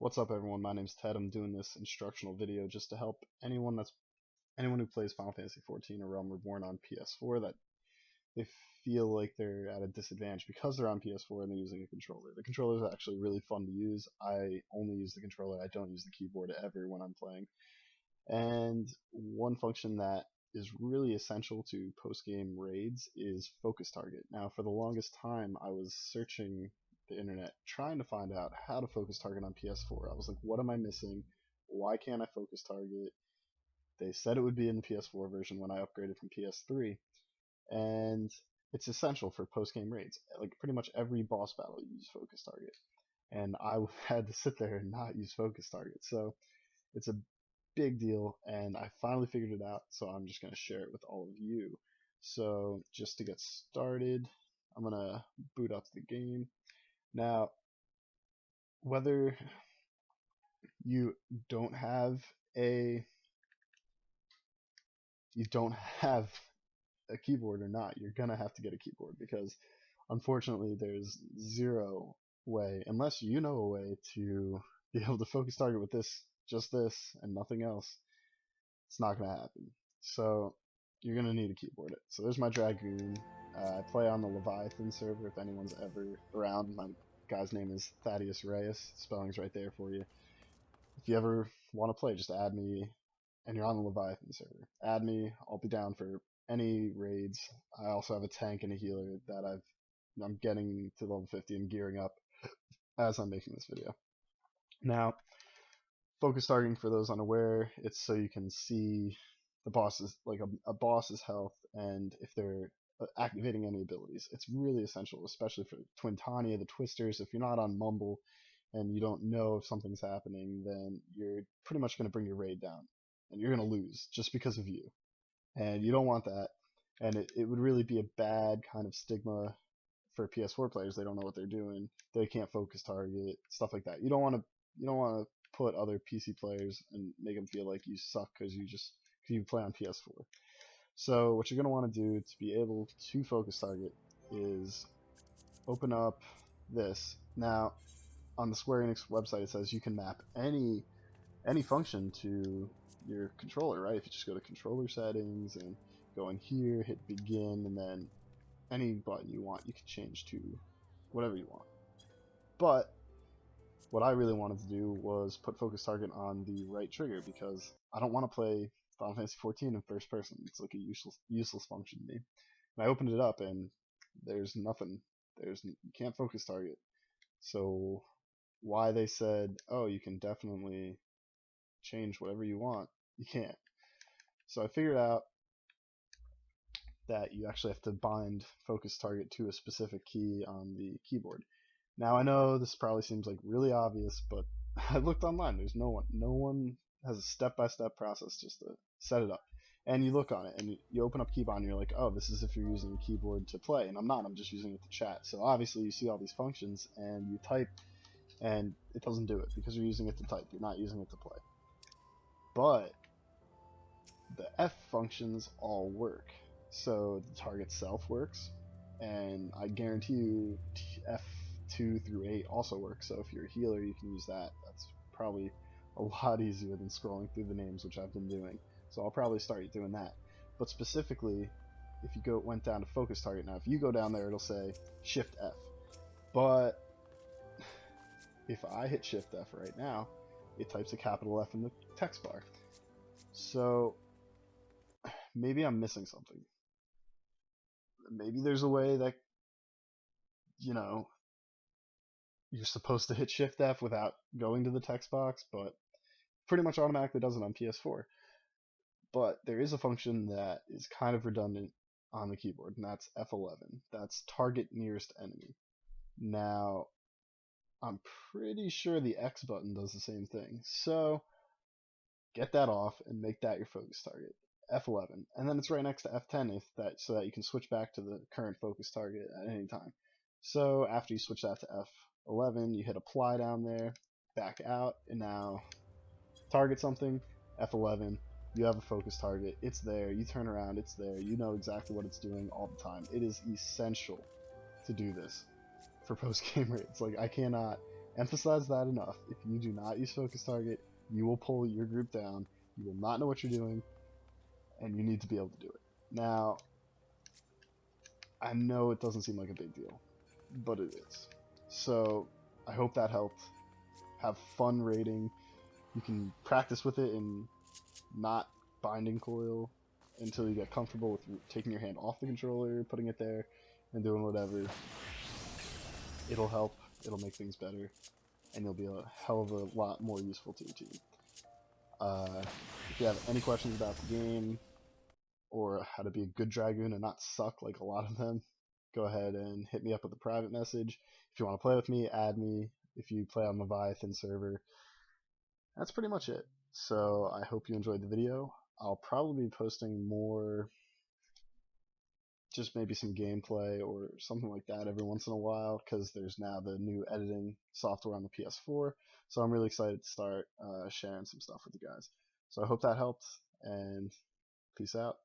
What's up, everyone? My name's Ted. I'm doing this instructional video just to help anyone who plays Final Fantasy XIV or Realm Reborn on PS4 that they feel like they're at a disadvantage because they're on PS4 and they're using a controller. The controller is actually really fun to use. I only use the controller. I don't use the keyboard ever when I'm playing. And one function that is really essential to post-game raids is focus target. Now, for the longest time, I was searching the internet trying to find out how to focus target on PS4. I was like, what am I missing? Why can't I focus target? They said it would be in the PS4 version when I upgraded from PS3, and it's essential for post-game raids. Like pretty much every boss battle you use focus target, and I had to sit there and not use focus target. So it's a big deal, and I finally figured it out, so I'm just going to share it with all of you. So just to get started, I'm going to boot up the game. Now, whether you don't have a keyboard or not, you're gonna have to get a keyboard because unfortunately there's zero way, unless you know a way to be able to focus target with just this and nothing else. It's not gonna happen. So you're gonna need a keyboard. So there's my Dragoon. I play on the Leviathan server if anyone's ever around. My guy's name is Thadeus Rayus. Spelling's right there for you. If you ever want to play, just add me, and you're on the Leviathan server. Add me. I'll be down for any raids. I also have a tank and a healer that I'm getting to level 50 and gearing up as I'm making this video. Now, focus targeting, for those unaware, it's so you can see the boss's, like a boss's health, and if they're activating any abilities. It's really essential, especially for Twintania, the Twisters. If you're not on Mumble and you don't know if something's happening, then you're pretty much going to bring your raid down, and you're going to lose just because of you. And you don't want that, and it would really be a bad kind of stigma for PS4 players. They don't know what they're doing. They can't focus target, stuff like that. You don't want to put other PC players and make them feel like you suck because you play on PS4. So what you're going to want to do to be able to focus target is open up this. Now, on the Square-Enix website, it says you can map any function to your controller, right? If you just go to controller settings and go in here, hit begin, and then any button you want, you can change to whatever you want. But what I really wanted to do was put focus target on the right trigger because I don't want to play Final Fantasy XIV in first person. It's like a useless function to me. And I opened it up and there's nothing. You can't focus target. So why they said, oh, you can definitely change whatever you want, you can't. So I figured out that you actually have to bind focus target to a specific key on the keyboard. Now I know this probably seems like really obvious, but I looked online. There's no one has a step-by-step process just to set it up. And you look on it and you open up Keybond and you're like, oh, this is if you're using a keyboard to play, and I'm not. I'm just using it to chat. So obviously you see all these functions and you type and it doesn't do it because you're using it to type. You're not using it to play. But the F functions all work. So the target self works, and I guarantee you F2 through 8 also works. So if you're a healer, you can use that. That's probably a lot easier than scrolling through the names, which I've been doing. So I'll probably start doing that. But specifically, if you went down to focus target, now if you go down there, it'll say Shift F. But if I hit Shift F right now, it types a capital F in the text bar. So maybe I'm missing something. Maybe there's a way that, you're supposed to hit Shift F without going to the text box, but pretty much automatically does it on PS4. But there is a function that is kind of redundant on the keyboard, and that's F11. That's target nearest enemy. Now, I'm pretty sure the X button does the same thing. So get that off and make that your focus target. F11, and then it's right next to F10 so that you can switch back to the current focus target at any time. So after you switch that to F11, you hit apply down there, back out, and now target something, F11, you have a focus target, it's there, you turn around, it's there, you know exactly what it's doing all the time. It is essential to do this for post-game raids. Like, I cannot emphasize that enough. If you do not use focus target, you will pull your group down. You will not know what you're doing, and you need to be able to do it. Now, I know it doesn't seem like a big deal, but it is. So I hope that helped. Have fun raiding. You can practice with it in not binding coil until you get comfortable with taking your hand off the controller, putting it there, and doing whatever. It'll help. It'll make things better, and you'll be a hell of a lot more useful to your team. If you have any questions about the game or how to be a good Dragoon and not suck like a lot of them, go ahead and hit me up with a private message. If you want to play with me, add me. If you play on the Leviathan server, that's pretty much it. So I hope you enjoyed the video. I'll probably be posting more, just maybe some gameplay or something like that every once in a while, because there's now the new editing software on the PS4. So I'm really excited to start sharing some stuff with you guys. So I hope that helped, and peace out.